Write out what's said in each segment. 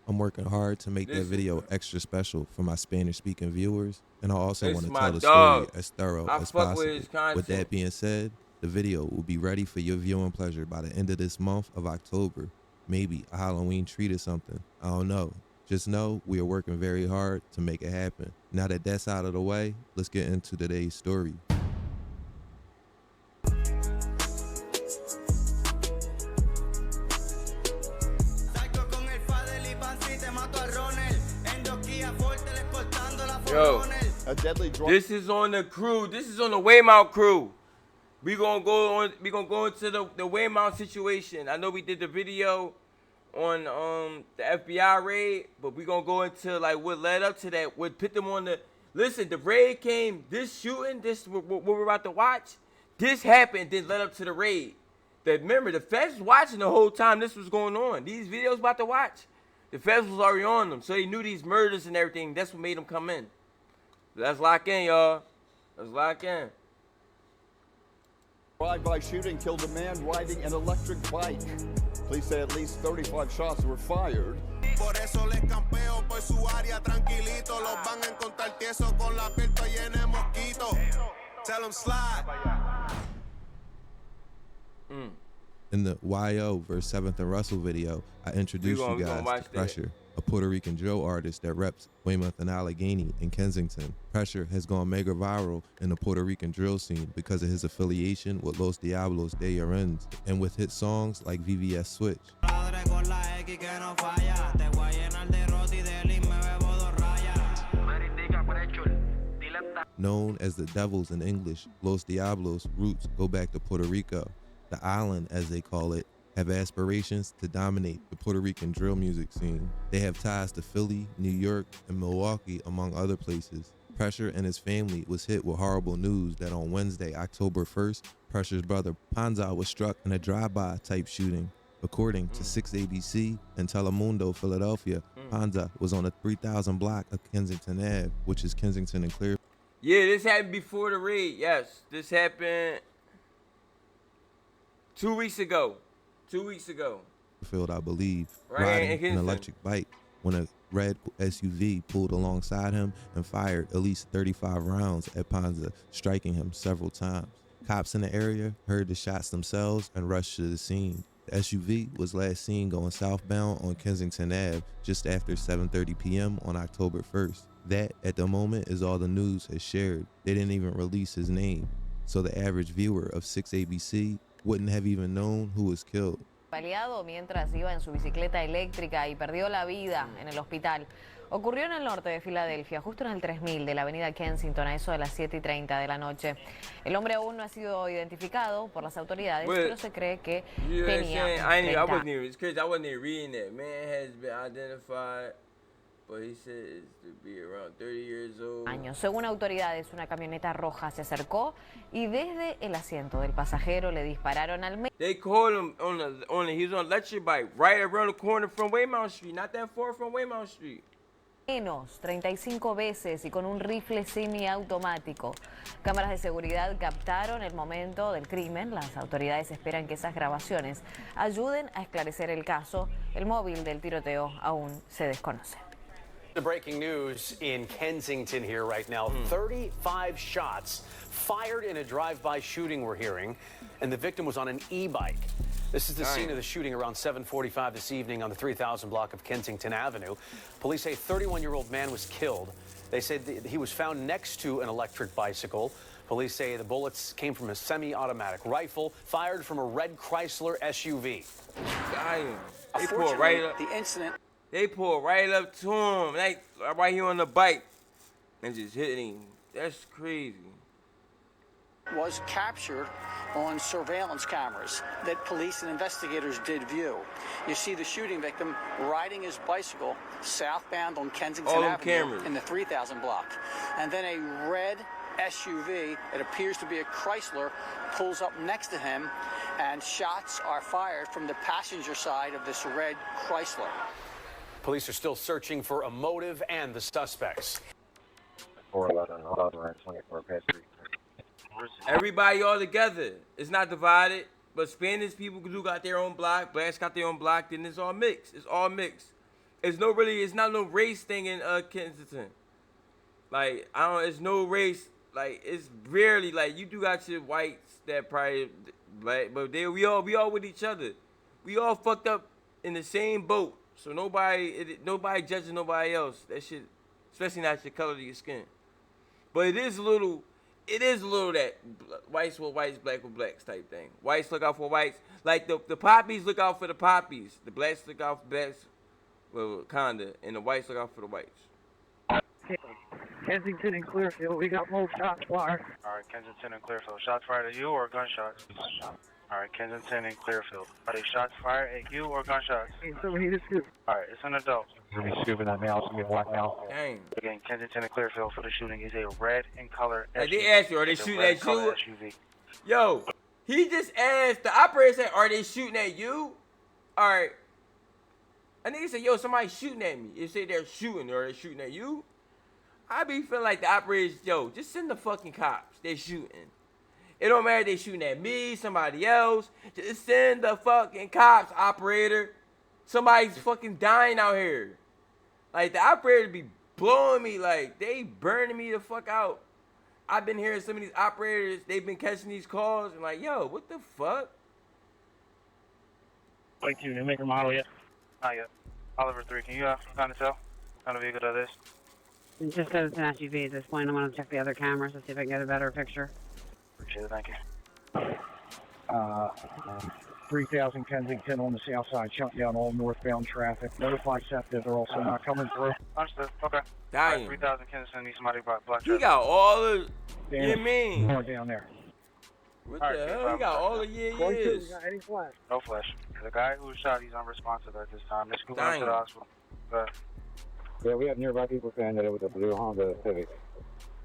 I'm working hard to make that video extra special for my Spanish-speaking viewers, and I also want to tell the story as thorough as possible. With that being said, the video will be ready for your viewing pleasure by the end of this month of October. Maybe a Halloween treat or something. I don't know. Just know we are working very hard to make it happen. Now that that's out of the way, let's get into today's story. Yo, this is on the crew. This is on the Waymount crew. We gonna go into the Waymount situation. I know we did the video on the FBI raid, but we gonna go into like what led up to that. What put them on the listen? The raid came. This shooting, this what we're about to watch. This happened, then led up to the raid. Remember, the feds was watching the whole time this was going on. These videos about to watch. The feds was already on them, so they knew these murders and everything. That's what made them come in. Let's lock in, y'all. Let's lock in. Drive-by shooting killed a man riding an electric bike. Police say at least 35 shots were fired. Por eso les campeo por su área tranquilito. Los van a encontrar tieso con la piel llena de mosquito. Tell them slide. In the YO vs. 7th and Russell video, I introduced you guys to Pressure, a Puerto Rican drill artist that reps Weymouth and Allegheny in Kensington. Pressure has gone mega viral in the Puerto Rican drill scene because of his affiliation with Los Diablos de Arenz and with hit songs like VVS Switch. Known as the Devils in English, Los Diablos' roots go back to Puerto Rico. The island, as they call it, have aspirations to dominate the Puerto Rican drill music scene. They have ties to Philly, New York, and Milwaukee, among other places. Pressure and his family was hit with horrible news that on Wednesday, October 1st, Pressure's brother Panza was struck in a drive-by type shooting. According to 6ABC and Telemundo Philadelphia, Panza was on the 3000 block of Kensington Ave, which is Kensington and Clear. Yeah, this happened before the raid. Yes, this happened 2 weeks ago. 2 weeks ago. Field, I believe, riding an electric bike when a red SUV pulled alongside him and fired at least 35 rounds at Panza, striking him several times. Cops in the area heard the shots themselves and rushed to the scene. The SUV was last seen going southbound on Kensington Ave just after 7:30 p.m. on October 1st. That, at the moment, is all the news has shared. They didn't even release his name, so the average viewer of 6ABC wouldn't have even known who was killed. Baleado mientras iba en su bicicleta eléctrica y perdió la vida en el hospital. Ocurrió en el norte de Filadelfia, justo en el 3000 de la avenida Kensington, a eso de las 7:30 de la noche. El hombre aún no ha sido identificado por las autoridades, pero se cree que tenía 30 años. Según autoridades, una camioneta roja se acercó y desde el asiento del pasajero le dispararon al medio. They called him he's on electric bike right around the corner from Waymount Street, not that far from Waymount Street. Menos 35 veces y con un rifle semiautomático. Cámaras de seguridad captaron el momento del crimen. Las autoridades esperan que esas grabaciones ayuden a esclarecer el caso. El móvil del tiroteo aún se desconoce. The breaking news in Kensington here right now. 35 shots fired in a drive-by shooting we're hearing, and the victim was on an e-bike. This is the scene of the shooting around 7:45 this evening on the 3000 block of Kensington Avenue. Police say a 31-year-old man was killed. They say that he was found next to an electric bicycle. Police say the bullets came from a semi-automatic rifle fired from a red Chrysler SUV. They pulled right up. The incident. They pulled right up to him, like right here on the bike, and just hit him. That's crazy. Was captured on surveillance cameras that police and investigators did view. You see the shooting victim riding his bicycle southbound on Kensington Avenue in the 3000 block. And then a red SUV, it appears to be a Chrysler, pulls up next to him, and shots are fired from the passenger side of this red Chrysler. Police are still searching for a motive and the suspects. 411, hold on, we're at 24 past 3. Everybody all together. It's not divided, but Spanish people do got their own block, blacks got their own block, then it's all mixed. It's all mixed. It's not no race thing in Kensington. Like it's no race. Like it's rarely like you do got your whites that probably black, but we all with each other. We all fucked up in the same boat. So nobody judging nobody else. That shit, especially not your color of your skin. But it is a little that whites with whites, black with blacks type thing. Whites look out for whites. Like the poppies look out for the poppies. The blacks look out for blacks, well, kinda, and the whites look out for the whites. Kensington and Clearfield, we got more shots fired. Alright, Kensington and Clearfield. Shots fired at you or gunshots? Alright, Kensington and Clearfield. Are they shots fired at you or gunshots? Hey, somebody to scoop. Alright, it's an adult. We're going to be scooping that now. It's going to be a black now. Dang. Again, Kensington and Clearfield for the shooting is a red in color SUV. Like they asked you, are they It's a shooting red at color you? SUV. Yo, he just asked, the operator said, are they shooting at you? Alright. A nigga said, yo, somebody's shooting at me. It said they're shooting, or they're shooting at you? I be feeling like the operators, yo, just send the fucking cops. They're shooting. It don't matter if they shooting at me, somebody else. Just send the fucking cops, operator. Somebody's fucking dying out here. Like, the operator be blowing me, like, they burning me the fuck out. I've been hearing some of these operators, they've been catching these calls, and like, yo, what the fuck? Like you, make a model yet? Not yet. Oliver 3, can you kind of tell what kind of vehicle that is? It just says it's an SUV at this point. I'm going to check the other cameras to see if I can get a better picture. Appreciate it, thank you. 3000 Kensington on the south side, shut down all northbound traffic. Notify SEPTA that they're also not coming through. Understood, okay. Dying. 3000 Kensington needs somebody by black He got all the, Damn. you mean? More down there. What All right, the hell? no He got problem. all the years. Any flash? No flash. The guy who was shot, he's unresponsive at this time. They're scooping up to Dang. the hospital. But, Yeah, we have nearby people saying that it was a blue Honda Civic.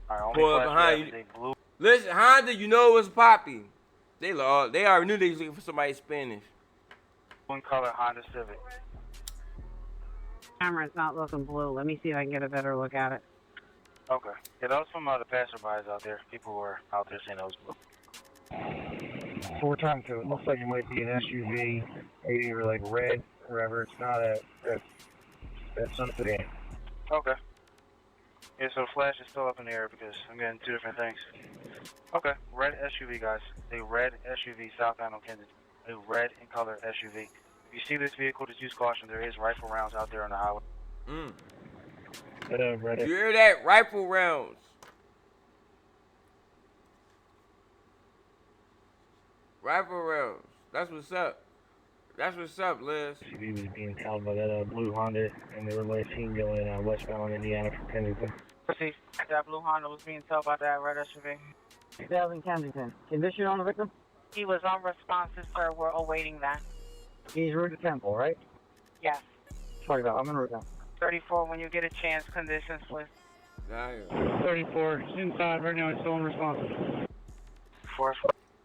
alright, only Boy, flash behind we you. have is a blue. Listen, Honda, you know it was Poppy. They already knew they was looking for somebody Spanish. In color Honda Civic. Camera's not looking blue. Let me see if I can get a better look at it. Okay. Yeah, that was from the passerbys out there. People were out there saying that was blue. So we're trying to, it looks like it might be an SUV, either like red, whatever. It's not that's not the game. Okay. Yeah, so the flash is still up in the air because I'm getting two different things. Okay, red SUV, guys. A red SUV southbound on Kensington. A red in color SUV. If you see this vehicle, just use caution. There is rifle rounds out there on the highway. Red. You hear that? Rifle rounds. Rifle rounds. That's what's up. That's what's up, Liz. SUV was being towed by that blue Honda, and they were last seen going westbound Indiana from Kensington. See, that blue Honda was being towed by that red SUV. 3000 Kensington. Condition on the victim? He was unresponsive, sir. We're awaiting that. He's route to Temple, right? Yes. Sorry about I'm in route now. 34, when you get a chance, conditions, please. Damn. 34, inside right now, it's still unresponsive. Force.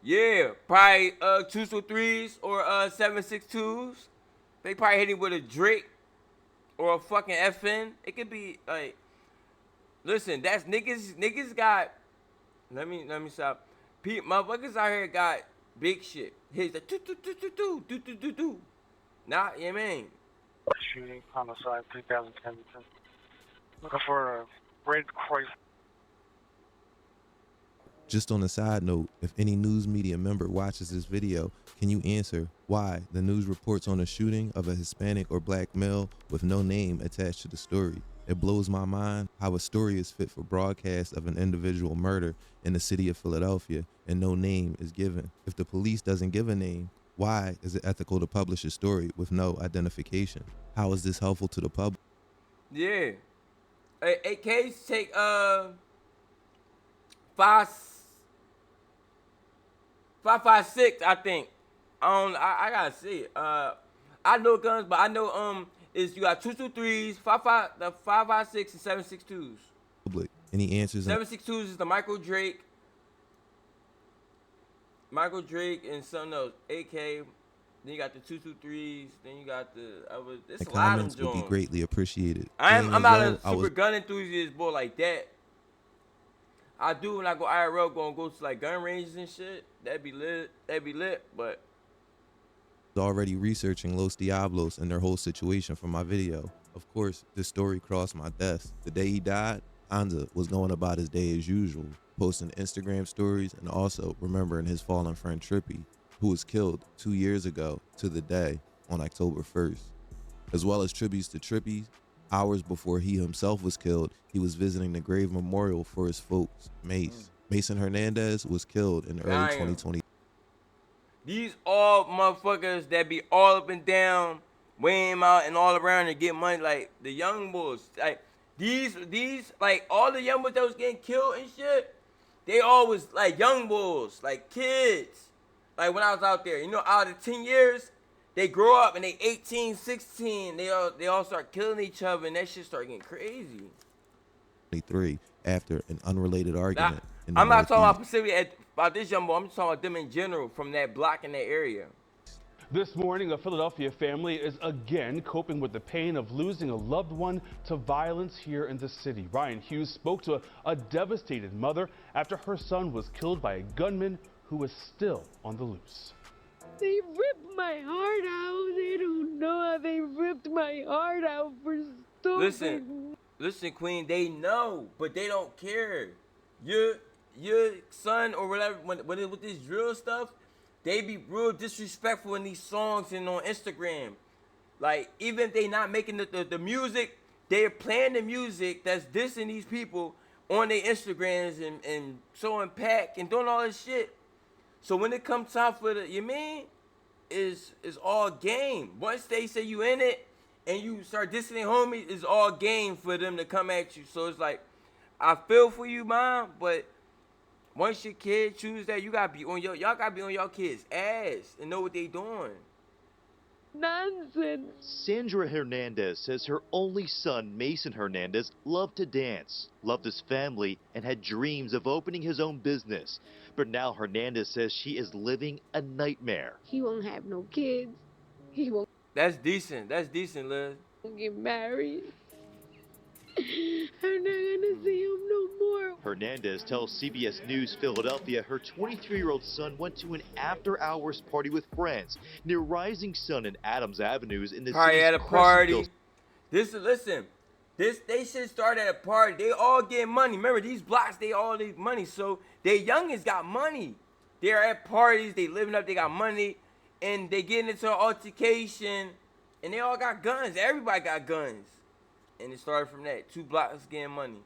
Yeah, probably 223s or 762s. They probably hit him with a Drake or a fucking FN. It could be like, listen, that's niggas. Niggas got. Let me stop. Motherfuckers out here got big shit. Hits like do. Nah, you mean? Shooting homicide 3000 Kensington. Looking for a red Chrysler. Just on a side note, if any news media member watches this video, can you answer why the news reports on a shooting of a Hispanic or black male with no name attached to the story? It blows my mind how a story is fit for broadcast of an individual murder in the city of Philadelphia and no name is given. If the police doesn't give a name, why is it ethical to publish a story with no identification? How is this helpful to the public? Yeah. AKs take 5.56, I think. I gotta see it. I know guns, but I know is you got 223s, 5.56 and 7.62s. Public. Any answers? 7.62s is the Michael Drake and something else. AK. Then you got the 223s. Then you got the other. There's The a lot of comments them would be joints. greatly appreciated. I'm And not as a well, super gun enthusiast, boy, like that. I do when I go IRL, go to like gun ranges and shit. That'd be lit. But already researching Los Diablos and their whole situation for my video. Of course, this story crossed my desk. The day he died, Panza was going about his day as usual, posting Instagram stories and also remembering his fallen friend Trippy, who was killed 2 years ago to the day on October 1st. As well as tributes to Trippy, hours before he himself was killed, he was visiting the grave memorial for his folks, Mace. Mason Hernandez was killed in early 2020. These all motherfuckers that be all up and down, weighing him out and all around and get money, like the young bulls. Like these like all the young bulls that was getting killed and shit, they all was like young bulls, like kids. Like when I was out there, you know, out of 10 years, they grow up and they 18, 16, they all start killing each other and that shit start getting crazy. 23 after an unrelated argument. I'm not talking about specifically about this young boy. I'm just talking about them in general from that block in that area. This morning, a Philadelphia family is again coping with the pain of losing a loved one to violence here in the city. Ryan Hughes spoke to a devastated mother after her son was killed by a gunman who was still on the loose. They ripped my heart out. They don't know how they ripped my heart out for stupid. Listen, Queen, they know, but they don't care. Your son or whatever, when it with this drill stuff, they be real disrespectful in these songs and on Instagram. Like, even if they not making the music, they're playing the music that's dissing these people on their Instagrams and showing pack and doing all this shit. So when it comes time for is all game. Once they say you in it and you start dissing their homies, it's all game for them to come at you. So it's like, I feel for you, Mom, but once your kid choose that, y'all gotta be on your kids' ass and know what they doing. Nonsense. Sandra Hernandez says her only son, Mason Hernandez, loved to dance, loved his family, and had dreams of opening his own business. But now Hernandez says she is living a nightmare. He won't have no kids. He won't That's decent, Liz. get married. I'm not gonna see him no more. Hernandez tells CBS News Philadelphia her 23-year-old son went to an after-hours party with friends near Rising Sun and Adams Avenues in the Party city's at a party. Crescentville. They should start at a party. They all get money. Remember, these blocks, they all need money. So they youngins got money. They're at parties, they living up, they got money, and they getting into an altercation, and they all got guns. Everybody got guns. And it started from that. 2 blocks getting money.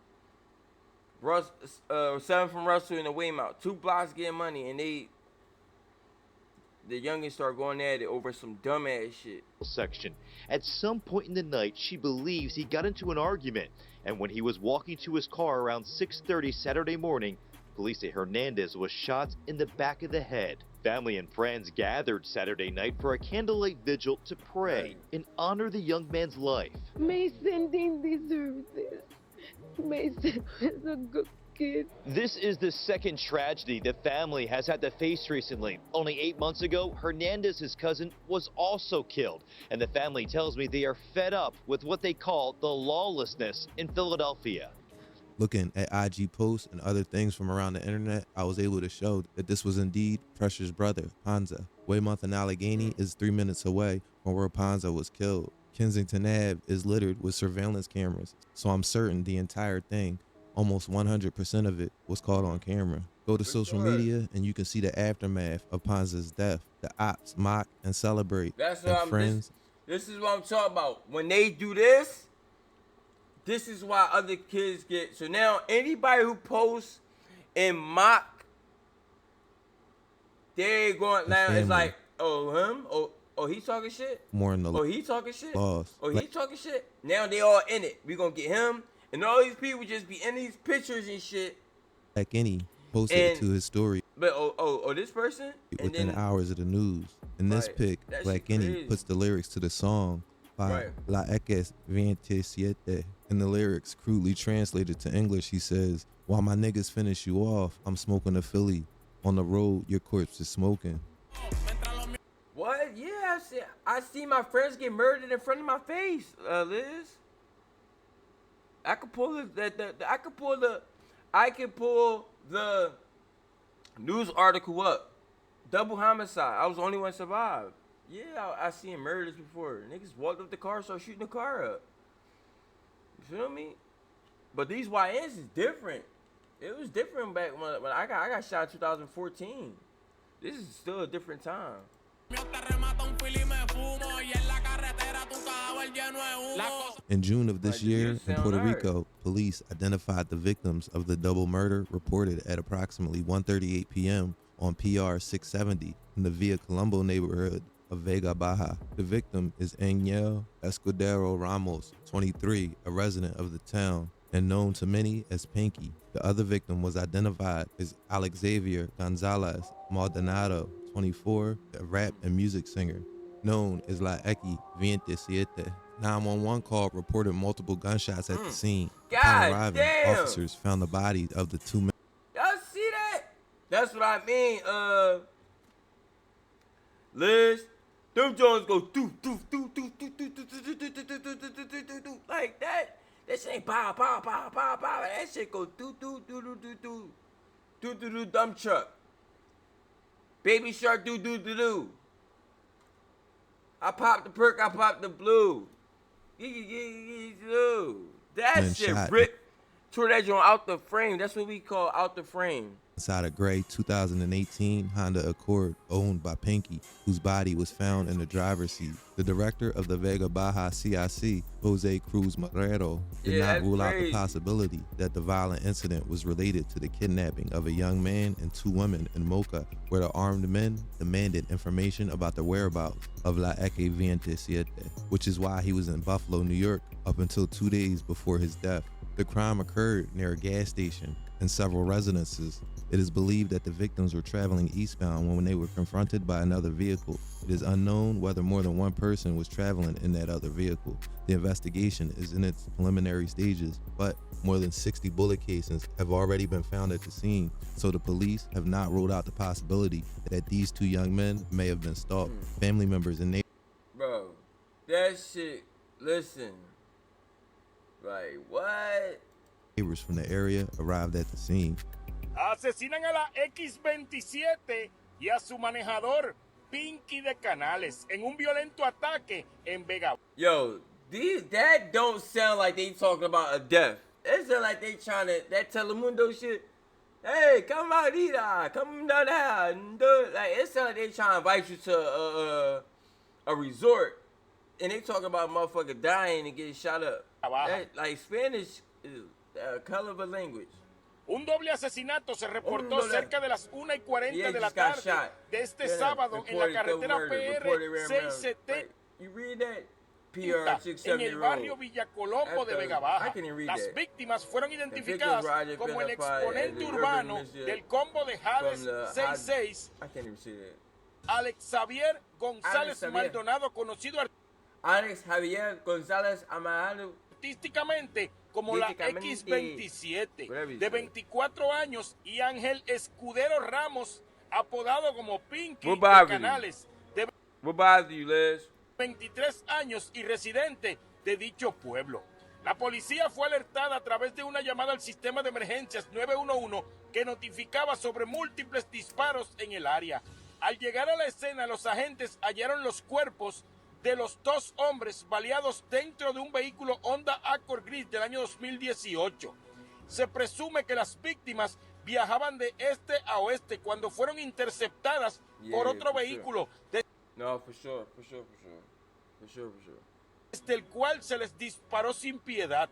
7 from Russell and the Waymouth. 2 blocks getting money, and the youngins start going at it over some dumbass shit. Section. At some point in the night, she believes he got into an argument, and when he was walking to his car around 6:30 Saturday morning, police say Hernandez was shot in the back of the head. Family and friends gathered Saturday night for a candlelight vigil to pray and honor the young man's life. Mason didn't deserve this. Mason was a good kid. This is the second tragedy the family has had to face recently. Only 8 months ago, Hernandez's cousin was also killed, and the family tells me they are fed up with what they call the lawlessness in Philadelphia. Looking at IG posts and other things from around the internet, I was able to show that this was indeed Pressure's brother, Panza. Weymouth and Allegheny is 3 minutes away from where Panza was killed. Kensington Ave is littered with surveillance cameras, so I'm certain the entire thing, almost 100% of it, was caught on camera. Go to social media and you can see the aftermath of Panza's death. The ops mock and celebrate. That's and what friends. This is what I'm talking about. When they do this, this is why other kids get. So now anybody who posts and mock, they're going now. It's like, oh him, oh he talking shit. More in the he talking shit. laws. He talking shit. Now they all in it. We gonna get him, and all these people just be in these pictures and shit. Like any posted it to his story. But this person Within hours of the news. In this pic, Black Any puts the lyrics to the song by La X 27. In the lyrics, crudely translated to English, he says, "While my niggas finish you off, I'm smoking a Philly. On the road, your corpse is smoking." What? Yeah, I see my friends get murdered in front of my face, Liz. I could pull the news article up. Double homicide. I was the only one survived. Yeah, I seen murders before. Niggas walked up the car, started shooting the car up. feel me? But these YNs is different. It was different back when I got shot in 2014. This is still a different time. In June of this year, in Puerto Rico, police identified the victims of the double murder reported at approximately 1:38 p.m. on PR 670 in the Villa Colombo neighborhood of Vega Baja. The victim is Angel Escudero Ramos, 23, a resident of the town and known to many as Pinky. The other victim was identified as Alex Xavier Gonzalez Maldonado, 24, a rap and music singer, known as La X 27. 911 call reported multiple gunshots at the scene. Upon arriving, officers found the bodies of the two men. Y'all see that? That's what I mean. Liz, them Jones go do like that. That shit ain't pow pow pow pow pow. That shit go do dump truck. Baby shark do. I popped the perk, I popped the blue. That shit rip. Tore that joint out the frame. That's what we call out the frame. Inside a gray 2018 Honda Accord owned by Pinky, whose body was found in the driver's seat. The director of the Vega Baja CIC, Jose Cruz Marrero, did not rule out the possibility that the violent incident was related to the kidnapping of a young man and two women in Mocha, where the armed men demanded information about the whereabouts of La X 27, which is why he was in Buffalo, New York, up until 2 days before his death. The crime occurred near a gas station and several residences. It is believed that the victims were traveling eastbound when they were confronted by another vehicle. It is unknown whether more than one person was traveling in that other vehicle. The investigation is in its preliminary stages, but more than 60 bullet casings have already been found at the scene, so the police have not ruled out the possibility that these two young men may have been stalked. Family members and neighbors. Bro, that shit, listen. Like, what? Neighbors from the area arrived at the scene. Asesinan a la X27 y a su manejador, Pinky de Canales, en un violento ataque en Vega. Yo, that don't sound like they talking about a death. It sound like they trying to, that Telemundo shit. Hey, come out here, come down there. Like, it sound like they trying to invite you to a resort, and they talking about motherfucker dying and getting shot up. That, like, Spanish is a color of a language. Un doble asesinato se reportó cerca de las 1:40 de la tarde de este sábado en la carretera PR 670 en el barrio Villa Colombo de Vega Baja. Las víctimas fueron identificadas como el exponente urbano del combo de Hades 66, Alex Xavier González Maldonado, conocido artísticamente como la X27, de 24 años, y Ángel Escudero Ramos, apodado como Pinky de Canales, de 23 años y residente de dicho pueblo. La policía fue alertada a través de una llamada al sistema de emergencias 911 que notificaba sobre múltiples disparos en el área. Al llegar a la escena, los agentes hallaron los cuerpos de los dos hombres baleados dentro de un vehículo Honda Accord gris del año 2018. Se presume que las víctimas viajaban de este a oeste cuando fueron interceptadas por otro vehículo. Desde el cual se les disparó sin piedad.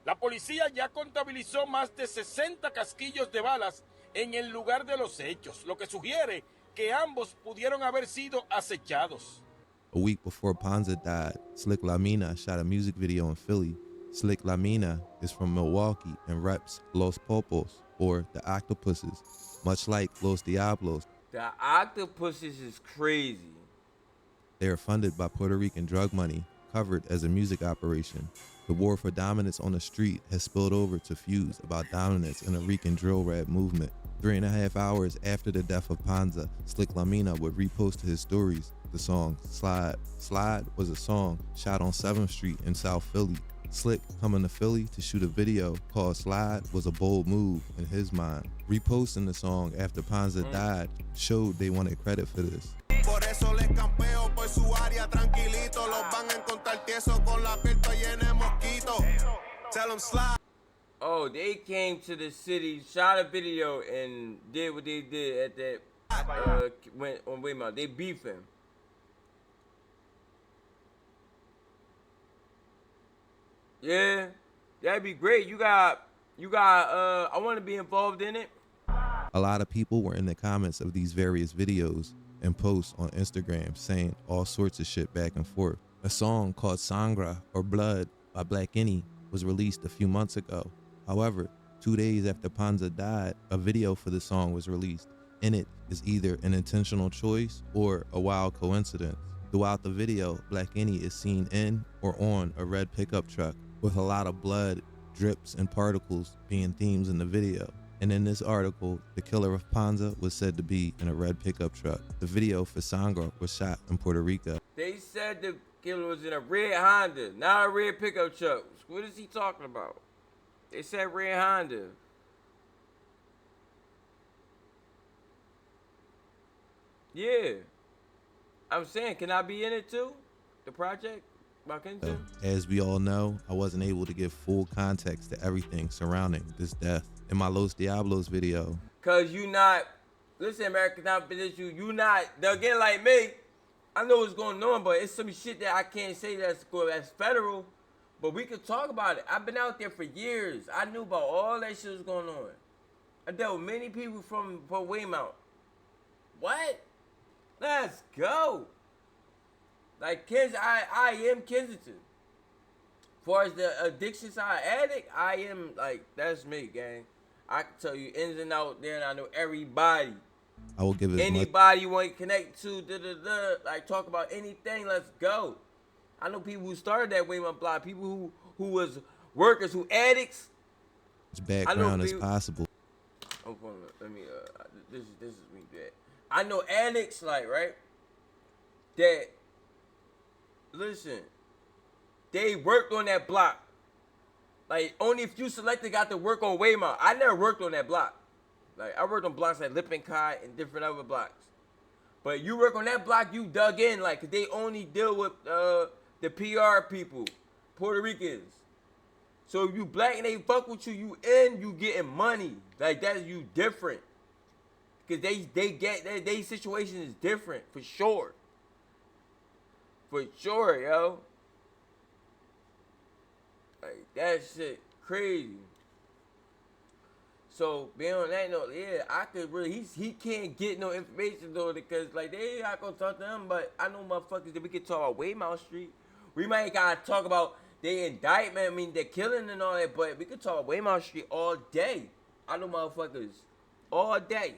La policía ya contabilizó más de 60 casquillos de balas en el lugar de los hechos, lo que sugiere que ambos pudieron haber sido acechados. A week before Panza died, Slick La Mina shot a music video in Philly. Slick La Mina is from Milwaukee and reps Los Popos, or the Octopuses, much like Los Diablos. The Octopuses is crazy. They are funded by Puerto Rican drug money, covered as a music operation. The war for dominance on the street has spilled over to feuds about dominance in a Rican drill rap movement. 3.5 hours after the death of Panza, Slick La Mina would repost to his stories the song Slide. Slide was a song shot on 7th Street in South Philly. Slick coming to Philly to shoot a video called Slide was a bold move in his mind. Reposting the song after Panza died showed they wanted credit for this. Por eso les campeo por su área tranquilito. Los van a encontrar tieso con la piel llena de mosquitos. Tell them slide. Oh, they came to the city, shot a video, and did what they did at that, went on Waymouth. They beefed him. Yeah, that'd be great. I want to be involved in it. A lot of people were in the comments of these various videos and posts on Instagram saying all sorts of shit back and forth. A song called Sangra or Blood by Black Any was released a few months ago. However, 2 days after Panza died, a video for the song was released. In it is either an intentional choice or a wild coincidence. Throughout the video, Black Any is seen in or on a red pickup truck with a lot of blood, drips, and particles being themes in the video. And in this article, the killer of Panza was said to be in a red pickup truck. The video for Sangra was shot in Puerto Rico. They said the killer was in a red Honda, not a red pickup truck. What is he talking about? They said red Honda. Yeah. I'm saying, can I be in it too? The project by Kensington? As we all know, I wasn't able to give full context to everything surrounding this death. In my Los Diablos video. Cause you not, listen, American Confidential, you not, again, like me, I know what's going on, but it's some shit that I can't say that's federal, but we could talk about it. I've been out there for years. I knew about all that shit was going on. I dealt with many people from Waymouth. What? Let's go. Like, I am Kensington. As far as the addiction side, Addict, I am, like, that's me, gang. I can tell you ins and out there, and I know everybody. I will give it anybody you want to connect to, like talk about anything, let's go. I know people who started that way, my block, people who was workers, who addicts. Background as possible. Oh, let me, this is me, bad. I know addicts, like, right, that, listen, they worked on that block. Like, only if you selected got to work on Waymouth. I never worked on that block. Like, I worked on blocks like Lippincott and different other blocks. But you work on that block, you dug in, like, 'cause they only deal with the PR people, Puerto Ricans. So if you black and they fuck with you, you getting money. Like, that's you different. 'Cause they situation is different, for sure. For sure, yo. Like, that shit crazy. So, being on that note, yeah, I could really, he can't get no information though, because, like, they not gonna talk to him, but I know motherfuckers that we can talk about Waymouth Street. We might gotta talk about the indictment, I mean, the killing and all that, but we could talk about Waymouth Street all day. I know motherfuckers all day.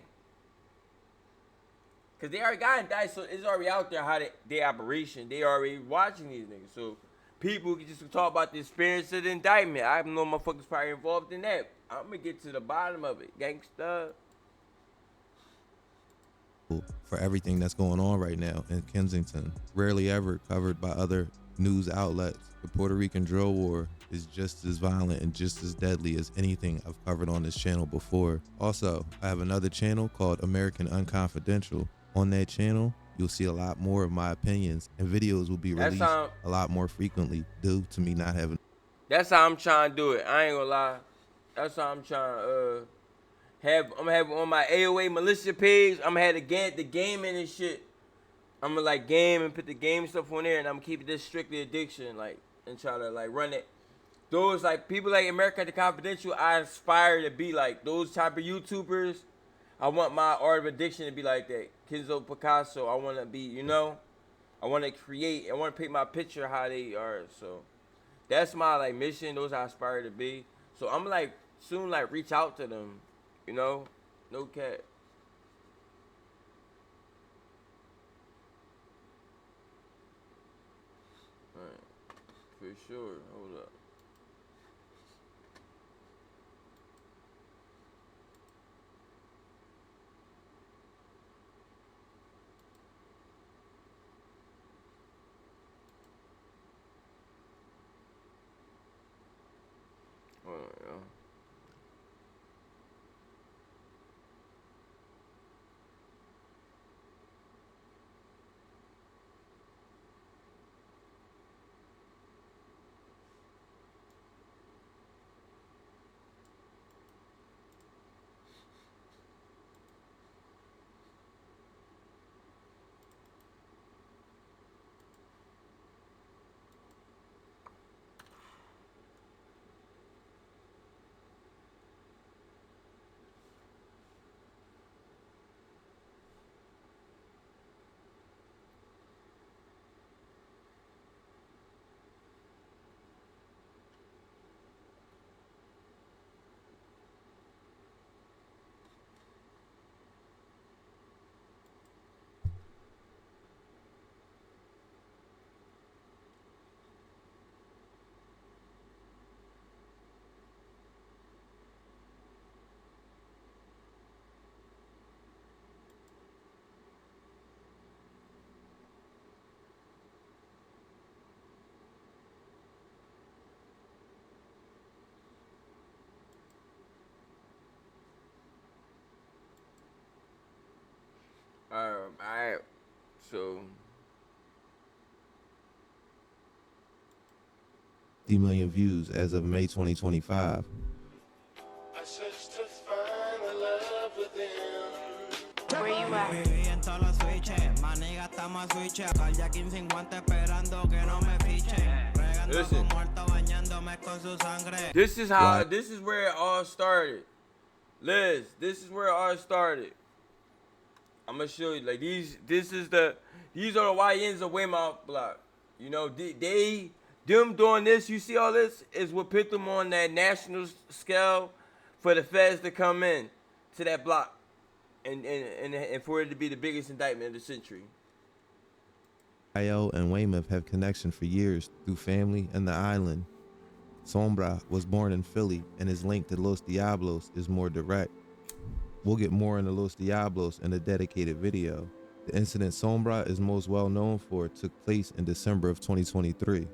Because they already got indicted, so it's already out there how they operation. They already watching these niggas, so people can just talk about the experience of the indictment. I know motherfuckers probably involved in that. I'm gonna get to the bottom of it, gangsta. For everything that's going on right now in Kensington, rarely ever covered by other news outlets. The Puerto Rican drill war is just as violent and just as deadly as anything I've covered on this channel before. Also, I have another channel called American Unconfidential. On that channel, you'll see a lot more of my opinions, and videos will be released a lot more frequently due to me not having. That's how I'm trying to do it. I ain't gonna lie. That's how I'm trying to I'm gonna have on my AOA militia page. I'm gonna have the gaming and shit. I'm gonna like game and put the game stuff on there, and I'm gonna keep it this strictly addiction, like, and try to like run it. Those like people like America the Confidential, I aspire to be like those type of YouTubers. I want my art of addiction to be like that. Kenzo Picasso, I want to be, you know, I want to create, I want to pick my picture how they are. So that's my like mission. Those I aspire to be. So I'm like soon like reach out to them, you know, no cap. Alright, for sure. Hold up. So 50 million views as of May 2025. Where you at? listen, this is how. This is where it all started. Liz, this is where it all started. I'm gonna show you. Like these are the YNs of Weymouth block. You know, them doing this. You see all this is what put them on that national scale for the feds to come in to that block, and for it to be the biggest indictment of the century. IO and Weymouth have connection for years through family and the island. Sombra was born in Philly, and his link to Los Diablos is more direct. We'll get more into Los Diablos in a dedicated video. The incident Sombra is most well known for took place in December of 2023.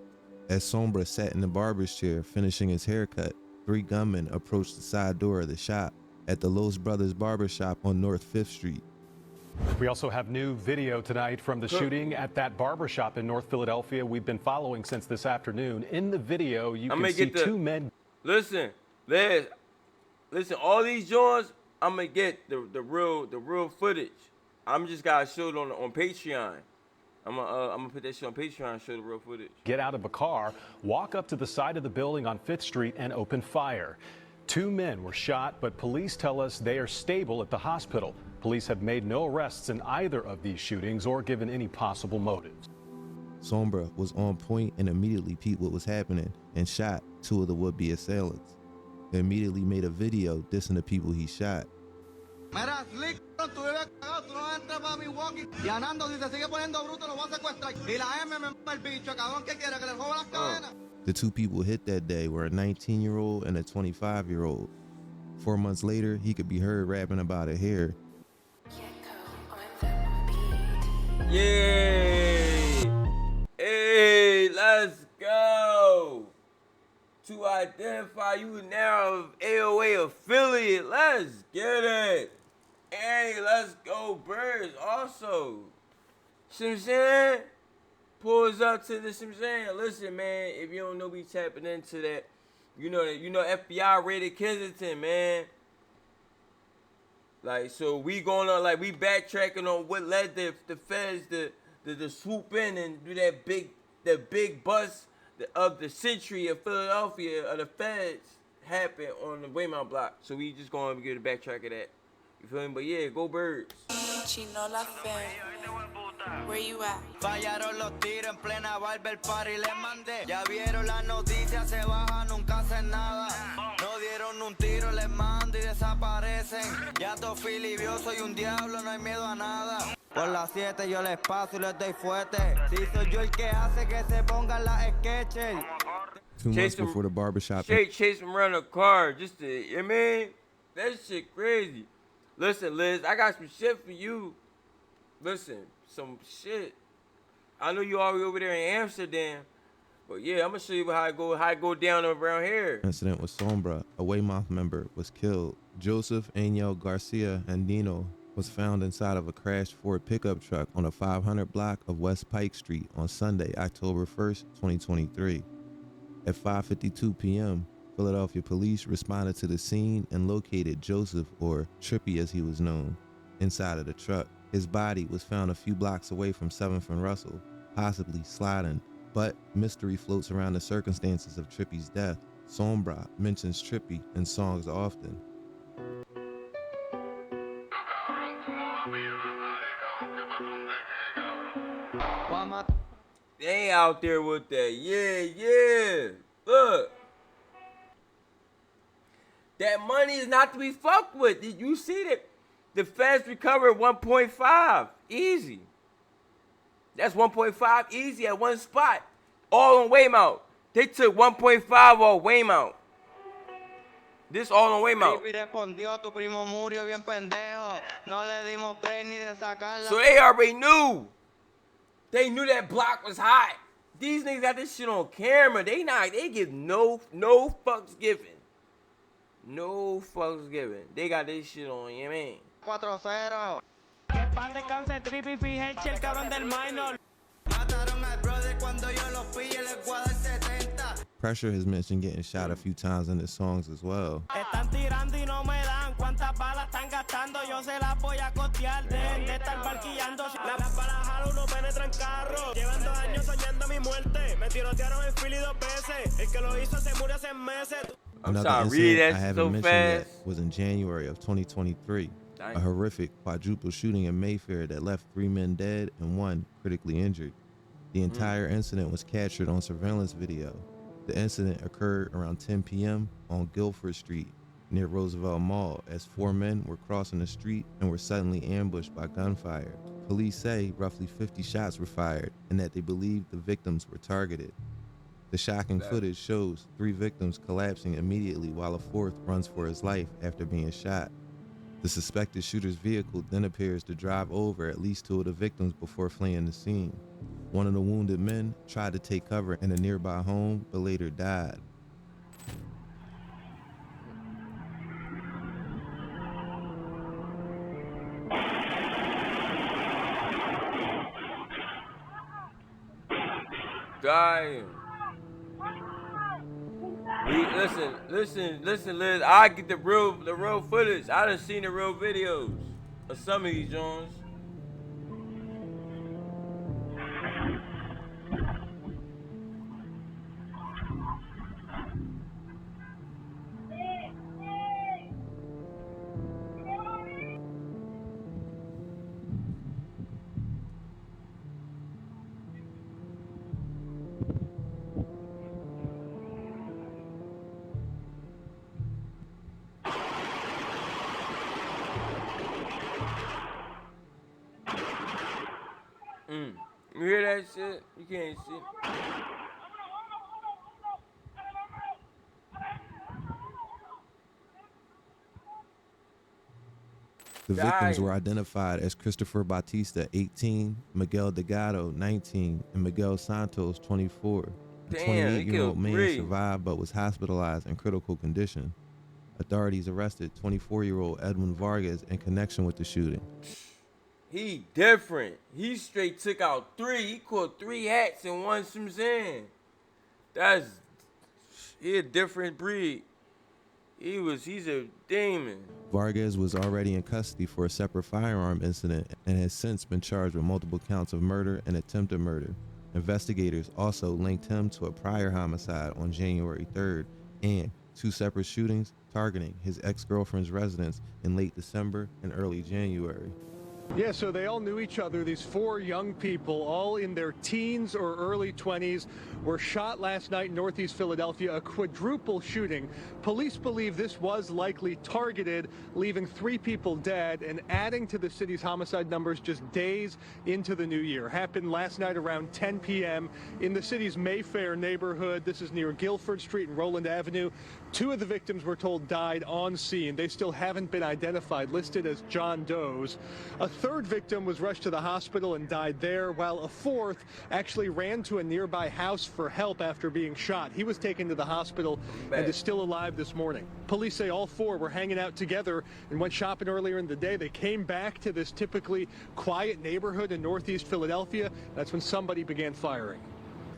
As Sombra sat in the barber's chair finishing his haircut, 3 gunmen approached the side door of the shop at the Los Brothers Barbershop on North 5th Street. We also have new video tonight from the shooting at that barbershop in North Philadelphia we've been following since this afternoon. In the video, you can see 2 men. Listen, Liz, all these joints, I'm gonna get the real footage. I'm just gotta show it on Patreon. I'm gonna put that shit on Patreon and show the real footage. Get out of a car, walk up to the side of the building on 5th Street and open fire. 2 men were shot, but police tell us they are stable at the hospital. Police have made no arrests in either of these shootings or given any possible motives. Sombra was on point and immediately peeped what was happening and shot 2 of the would-be assailants. They immediately made a video dissing the people he shot. The 2 people hit that day were a 19-year-old and a 25-year-old. 4 months later, he could be heard rapping about a hair. Yay! Hey, let's go! To identify you now of AOA affiliate. Let's get it. Hey, let's go Birds also. See what I'm saying? Pulls up to this, I'm saying. Listen, man, if you don't know we tapping into that, you know FBI raided Kensington, man. Like, so we going on, like, we backtracking on what led the feds to swoop in and do the big bust of the century of Philadelphia of the feds happened on the Weymouth block. So we just going to get a backtrack of that. You feel me? But yeah, go Birds. Where you at? Fallaron los tiros en plena barber party les mandé. Ya vieron las noticias, se baja, nunca hacen nada. No dieron un tiro, les mando y desaparecen. Ya to filibio, soy un diablo, no hay miedo a nada. Por las 7 yo les paso y les doy fuerte. Si soy yo el que hace que se pongan las sketches. 2 months before the barbershop. Chase him around the car just to, you mean? That shit crazy. Listen, Liz, I got some shit for you. Listen, some shit. I know you already over there in Amsterdam, but yeah, I'm gonna show you how I go down around here. Incident with Sombra, a Weymouth member, was killed. Joseph Angel Garcia Andino was found inside of a crashed Ford pickup truck on a 500 block of West Pike Street on Sunday, October 1st, 2023. At 5:52 p.m., Philadelphia police responded to the scene and located Joseph, or Trippy as he was known, inside of the truck. His body was found a few blocks away from 7th and Russell, possibly sliding, but mystery floats around the circumstances of Trippy's death. Sombra mentions Trippy in songs often. They out there with that, yeah. Look. That money is not to be fucked with. Did you see that? The feds recovered 1.5 easy. That's 1.5 easy at one spot. All on Weymouth. They took 1.5 off Weymouth. This all on Weymouth. So they already knew. They knew that block was hot. These niggas got this shit on camera. They give no fucks given. No fucks given. They got this shit on, you know what I mean? 4-0. Pressure has mentioned getting shot a few times in his songs as well. I'm Another trying to read incident that I haven't so mentioned yet fast. was in January of 2023. Dang. A horrific quadruple shooting in Mayfair that left 3 men dead and 1 critically injured. The entire incident was captured on surveillance video. The incident occurred around 10 p.m. on Guilford Street near Roosevelt Mall as 4 men were crossing the street and were suddenly ambushed by gunfire. Police say roughly 50 shots were fired and that they believe the victims were targeted. The shocking footage shows 3 victims collapsing immediately while a 4th runs for his life after being shot. The suspected shooter's vehicle then appears to drive over at least 2 of the victims before fleeing the scene. One of the wounded men tried to take cover in a nearby home but later died. Damn. Listen, Liz. I get the real footage. I done seen the real videos of some of these Jones. You hear that shit? You can't see. The victims were identified as Christopher Batista, 18, Miguel Delgado, 19, and Miguel Santos, 24. A 28-year-old man survived but was hospitalized in critical condition. Authorities arrested 24-year-old Edwin Vargas in connection with the shooting. He different. He straight took out 3. He caught 3 hats and 1 Suzanne. He a different breed. He's a demon. Vargas was already in custody for a separate firearm incident and has since been charged with multiple counts of murder and attempted murder. Investigators also linked him to a prior homicide on January 3rd and 2 separate shootings targeting his ex-girlfriend's residence in late December and early January. Yeah, so they all knew each other. These 4 young people, all in their teens or early 20s, were shot last night in Northeast Philadelphia, a quadruple shooting. Police believe this was likely targeted, leaving 3 people dead and adding to the city's homicide numbers just days into the new year. Happened last night around 10 p.m. in the city's Mayfair neighborhood. This is near Guilford Street and Roland Avenue. 2 of the victims were told died on scene. They still haven't been identified, listed as John Doe's. A 3rd victim was rushed to the hospital and died there, while a 4th actually ran to a nearby house for help after being shot. He was taken to the hospital and is still alive this morning. Police say all 4 were hanging out together and went shopping earlier in the day. They came back to this typically quiet neighborhood in Northeast Philadelphia. That's when somebody began firing.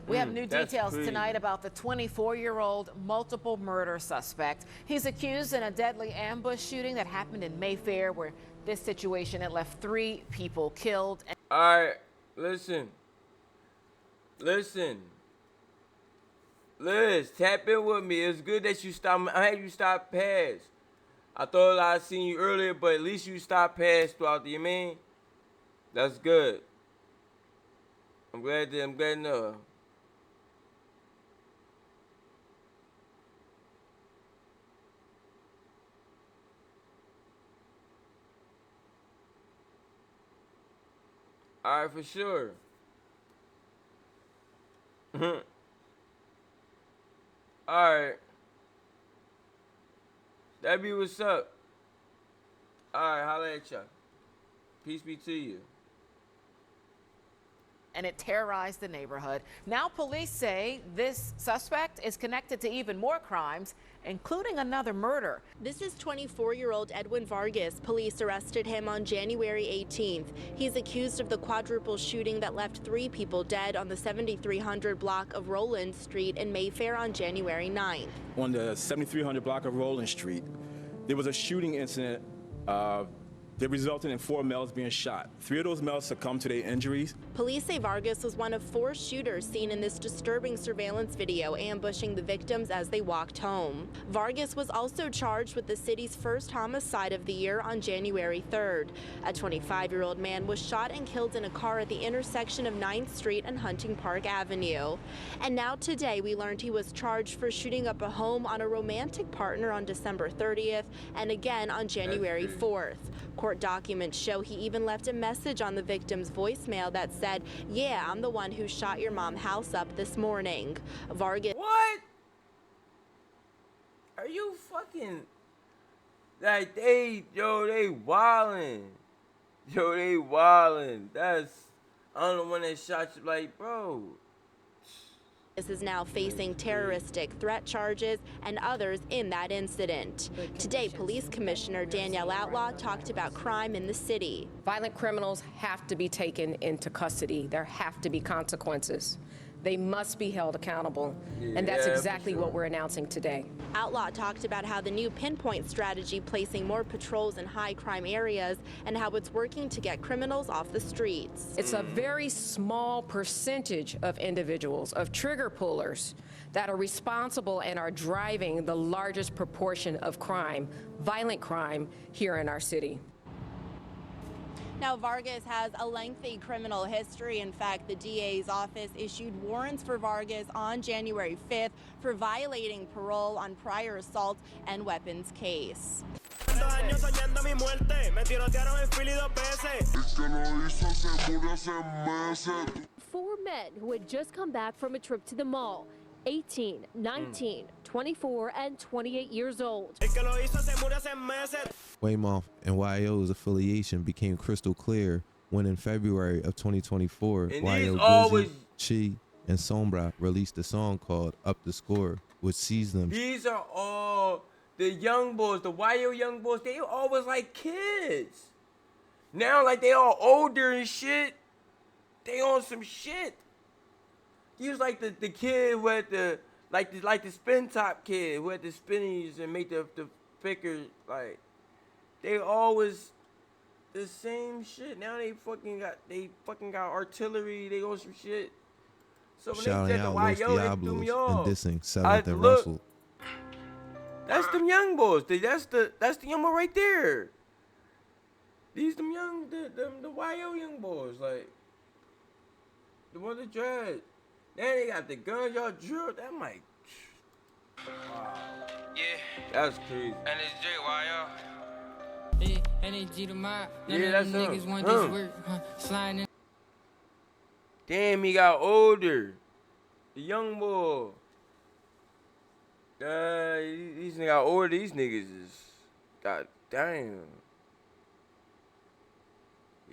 We have new details tonight about the 24-year-old multiple murder suspect. He's accused in a deadly ambush shooting that happened in Mayfair, where this situation had left 3 people killed. All right, listen. Liz, tap in with me. It's good that you stopped. I had you stop past. I thought I seen you earlier, but at least you stopped past throughout the, you mean? That's good. I'm glad to know. All right, for sure. All right. That be what's up. All right, holla at y'all. Peace be to you. and it terrorized the neighborhood. Now police say this suspect is connected to even more crimes, including another murder. This is 24-year-old Edwin Vargas. Police arrested him on January 18th. He's accused of the quadruple shooting that left 3 people dead on the 7300 block of Roland Street in Mayfair on January 9th. On the 7300 block of Roland Street, there was a shooting incident that resulted in 4 males being shot. 3 of those males succumbed to their injuries. Police say Vargas was one of 4 shooters seen in this disturbing surveillance video ambushing the victims as they walked home. Vargas was also charged with the city's first homicide of the year on January 3rd. A 25-year-old man was shot and killed in a car at the intersection of 9th Street and Hunting Park Avenue. And now today we learned he was charged for shooting up a home on a romantic partner on December 30th and again on January 4th. Court documents show he even left a message on the victim's voicemail that said, "Yeah, I'm the one who shot your mom's house up this morning." Vargas. What? Are you fucking like they wildin'. Yo, they wildin'. I'm the one that shot you, like, bro. This is now facing terroristic threat charges and others in that incident. Today, Police Commissioner Danielle Outlaw talked about crime in the city. Violent criminals have to be taken into custody. There have to be consequences. They must be held accountable, and that's exactly what we're announcing today. Outlaw talked about how the new pinpoint strategy placing more patrols in high crime areas and how it's working to get criminals off the streets. It's a very small percentage of individuals, of trigger pullers, that are responsible and are driving the largest proportion of crime, violent crime, here in our city. Now, Vargas has a lengthy criminal history. In fact, the DA's office issued warrants for Vargas on January 5th for violating parole on prior assault and weapons case. 4 men who had just come back from a trip to the mall. 18, 19, 24, and 28 years old. Weymouth and YO's affiliation became crystal clear when in February of 2024, YO, Glizzy, Chi, and Sombra released a song called Up the Score, which sees them. These are all the young boys, the YO young boys. They always like kids. Now, like, they all older and shit. They on some shit. He was like the kid who had the spin top kid who had the spinnies and made the figures. Like, they always the same shit. Now they fucking got artillery. They on some shit. So when shouting they said out the Los YO, Diablos they and threw me off. dissing Seventh and Russell. That's them young boys. That's the young boy right there. These them young the YO young boys, like the one that dread. Now they got the guns y'all drilled. That might. Wow. Yeah. That's crazy. And it's JYO. Yeah, and it's G to my. Yeah, that's him. Niggas want this work, sliding in. Damn, he got older. The young boy. These niggas got older. These niggas is. God damn.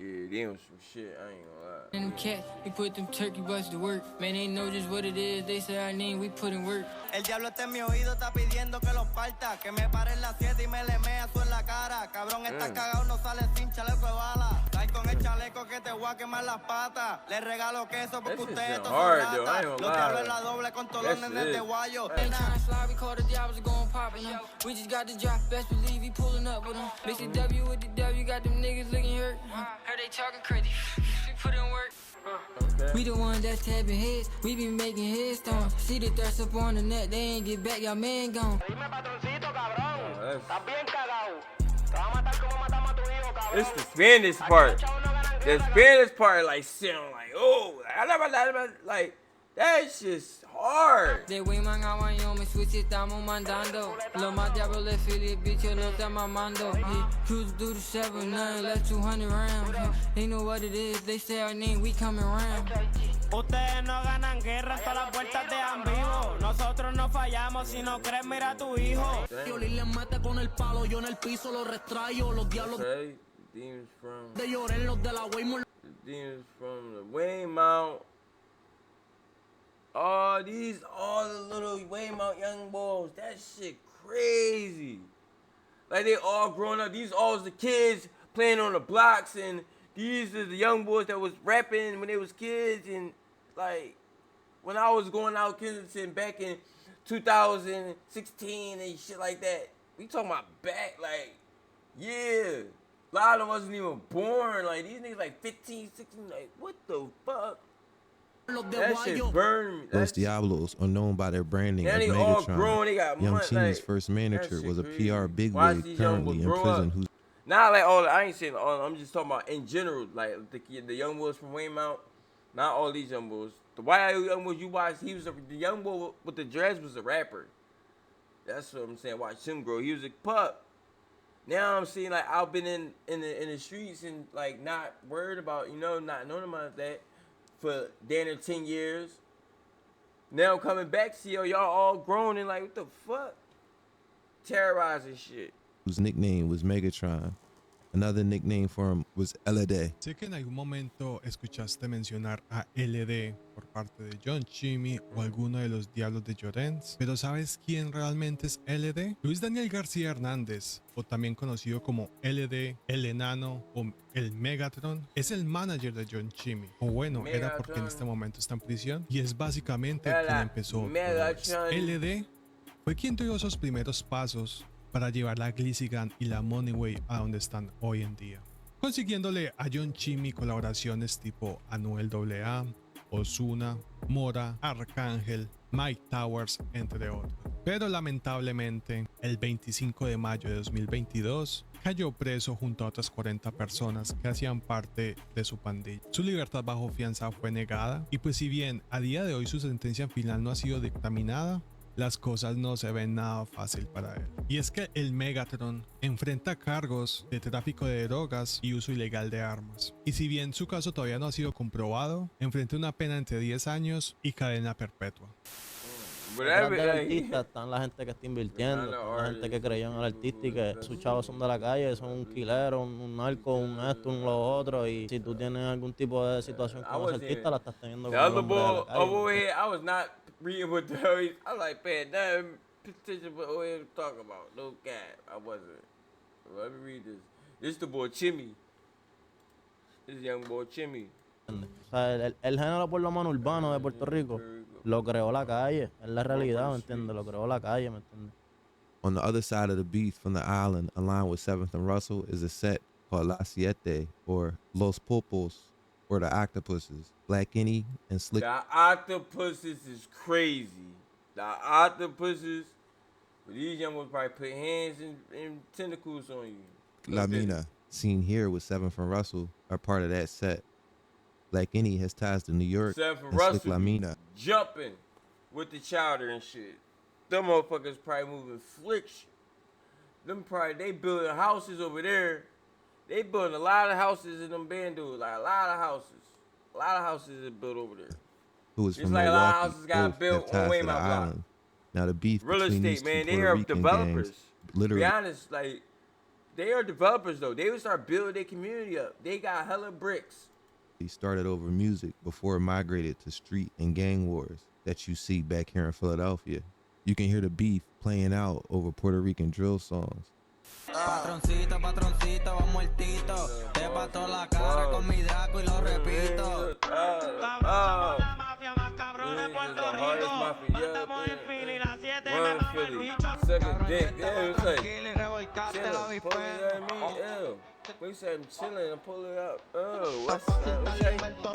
Yeah, they on some shit, I ain't gonna lie. And them cats, we put them turkey butts to work. Man, they know just what it is. They say our name, we put in work. El diablo está en mi oído, está pidiendo que los parta. Que me pare en las 7 y me le mea su en la cara. Cabrón, está cagado, no sale sin chaleco de bala. Cae con el chaleco que te voy a quemar las patas. Le regalo queso porque ustedes todos son ratas. Los diablos en la doble con todos los nenes de guayo. They tryna slide, we call the diablos going poppin'. We just got the drop, best believe he pulling up with them. Mix the W with the W, got them niggas looking hurt. Heard they talking crazy, we put in work. We the ones that's tapping heads, we be making headstones. See the thirst up on the net, they ain't get back, y'all man gone. It's the Spanish part. The Spanish part, like, sound like, oh, like, that's just hard. De Weyman a Wyoming, switch estamos mandando. Lo más diablo le Philly, bitch, yo lo está mamando. Cruise through the 7-9, left 200 rounds. They know what it is, they say our name, we coming round. Ustedes no ganan guerra, todas las puertas te dan vivo. Nosotros no fallamos, si no crees, mira a tu hijo. Violín le mete con el palo, yo en el piso lo restrayo, los diablos. Okay. Demons from the Waymount. Oh, these all the little Waymount young boys. That shit crazy. Like they all grown up. These all the kids playing on the blocks, and these are the young boys that was rapping when they was kids. And like when I was going out Kensington back in 2016 and shit like that. We talking about back like, yeah. A lot of them wasn't even born. Like these niggas like 15, 16, like what the fuck? That shit burned me. Los Diablos are known by their branding as they all Megatron. grown, they got Young money, Chini's like, first manager was a crazy. PR Watch bigwig these young currently boys in grow prison up. who's Not like all, I ain't saying all, I'm just talking about in general, like the young boys from Waymount, not all these young boys. The white young boys you watch, he was the young boy with the dreads was a rapper. That's what I'm saying. Watch him grow. He was a pup. Now I'm seeing like I've been in the streets and like not worried about, you know, not knowing about that for damn near 10 years. Now I'm coming back, see y'all all grown and like what the fuck? Terrorizing shit. whose nickname was Megatron. Another nickname for him was LD. Sé que en algún momento escuchaste mencionar a LD por parte de John Chimmy o alguno de los Diablos de Llorens, pero ¿sabes quién realmente es LD? Luis Daniel García Hernández, o también conocido como LD, el enano o el Megatron, es el manager de John Chimmy, o bueno, era porque en este momento está en prisión y es básicamente quien empezó todo esto. LD fue quien dio esos primeros pasos para llevar la Glicigan y la Moneyway a donde están hoy en día, consiguiéndole a John Chimmy colaboraciones tipo Anuel AA, Ozuna, Mora, Arcángel, Mike Towers, entre otros. Pero lamentablemente, el 25 de mayo de 2022, cayó preso junto a otras 40 personas que hacían parte de su pandilla. Su libertad bajo fianza fue negada y pues si bien a día de hoy su sentencia final no ha sido dictaminada, las cosas no se ven nada fácil para él. Y es que el Megatron enfrenta cargos de tráfico de drogas y uso ilegal de armas. Y si bien su caso todavía no ha sido comprobado, enfrenta una pena entre 10 años y cadena perpetua. Detrás del artista están la gente que está invirtiendo, están la gente que creyó en el artista y que sus chavos son de la calle, son un killer, un narco, un esto, un lo otro. Y si tú tienes algún tipo de situación con ese artista, la estás teniendo con el hombre de la calle. I was not reading what the hell I was like, man, that petition what we were talking about. No cap, I wasn't. Let me read this. This is the boy Chimmy. This is young boy Chimmy. O sea, el género por lo menos urbano de Puerto Rico lo creó la calle, es la realidad, ¿me entiendes? Lo creó la calle, ¿me entiendes? On the other side of the beef from the island, aligned with 7th and Russell, is a set called La Siete, or Los Popos, or the Octopuses. Black Any and Slick. The Octopuses is crazy. The Octopuses, these young ones probably put hands and tentacles on you. Lamina, seen here with 7th and Russell, are part of that set. Black Any has ties to New York, and Slick Lamina Jumping with the chowder and shit. Them motherfuckers probably moving flick shit. Them probably, they building houses over there. They building a lot of houses in them bandos, like a lot of houses. A lot of houses are built over there. who is It's from like a lot of Milwaukee, houses got both built have on ties to the Waymouth Block. island. Now the beef Real between estate, these two man, they Puerto are Rican developers. gangs, literally, To be honest, like, they are developers, though. They would start building their community up. They got hella bricks. he started over music before it migrated to street and gang wars that you see back here in Philadelphia. You can hear the beef playing out over Puerto Rican drill songs. Patroncito, patroncito, va muertito. Te pato la cara con mi Draco y lo repito. Estamos en Philly, las 7 me Run mama el Philly. bicho. Sucking dick. Yeah, it's like, Revolcaste la chill, pull it, you know what I mean? Ew. We said I'm chilling and pull it up. Oh, what's that?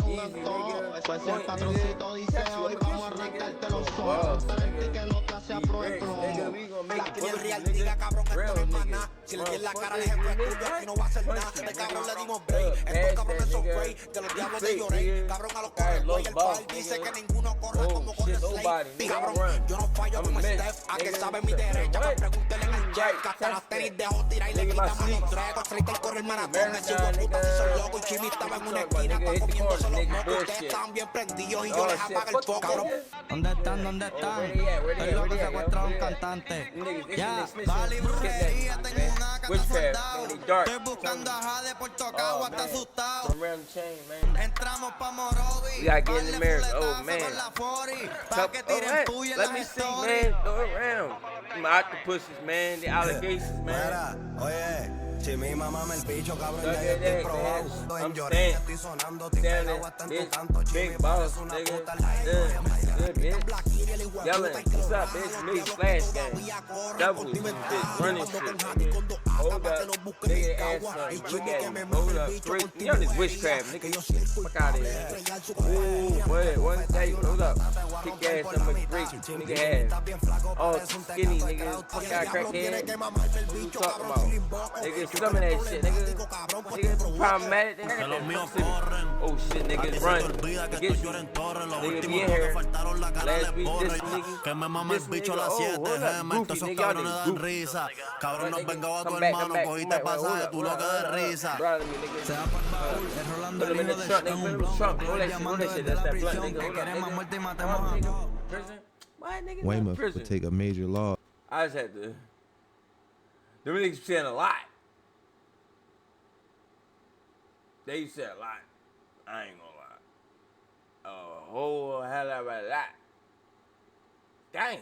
Easy, nigga. Pues el patroncito dice hoy vamos a arrancarte los ojos. Que no te hace Nigga, we gonna make it. el real diga cabrón, esto no es maná. Si le di en la cara al jefe tuyo, aquí no va a hacer nada. De cabrón le dimos break. Estos cabrones son great. De los diablos de lloré. Cabrón a los corredores y el pal dice que ninguno corre como corre Slade. Cabrón, yo no fallo como Steph. A que sabe mi derecha, me pregúntele en el hasta las tenis dejó tirar y le quitamos los trecos. Freestyle corre el maratón, me subo puta si son locos. Y Chimi estaba en una esquina, está comiéndose los mocos. Ustedes estaban bien prendidos y yo les apago el foco, cabrón. ¿Dónde están? ¿Dónde están? Estoy loco que secuestró a un cantante. Ya, vale, brujería, tengo una casa soldado. Estoy buscando a Jade por Tocagua, está asustado. Entramos pa' Morovi. We gotta get in the mirror. Oh man. Let me see, man. Throw it around. Them octopuses, man. The alligators, man. Oye, si mi mamá me el bicho, cabrón, Look ya yo at estoy that, probado. man. En I'm Lloré, standing. estoy sonando, estoy pegado hasta en tu canto. Chimi, Big boss, es una nigga. puta Good, bitch. Yelling. What's up, bitch? Me flash game. Double bitch. Running shit. Hold up. Nigga ass up. Look at him. Hold up. Straight. You know this witchcraft, nigga. Fuck out of here. Ooh, boy. One day. Hold up. Kick ass up a great nigga ass. All skinny, nigga. Fuck out crackhead. What you talking about? Nigga, some of that shit, nigga. Nigga, problematic. Oh shit, niggas run. Nigga be in here. Last week, this nigga. Que me mama el bicho a las 7 gm. Todos esos cabrones dan risa. Cabrón, nos vengaba a tu hermano. Cogiste pasaje, tú lo que de risa. Se va para el baúl, el Rolando el hijo de shot en un blog. Llamando desde la prisión que queremos muerte y matemos a todos. Weymouth would take a major loss. I just had to. Them niggas saying a lot. They said a lot. I ain't gonna lie. A whole hell of a lot. Damn.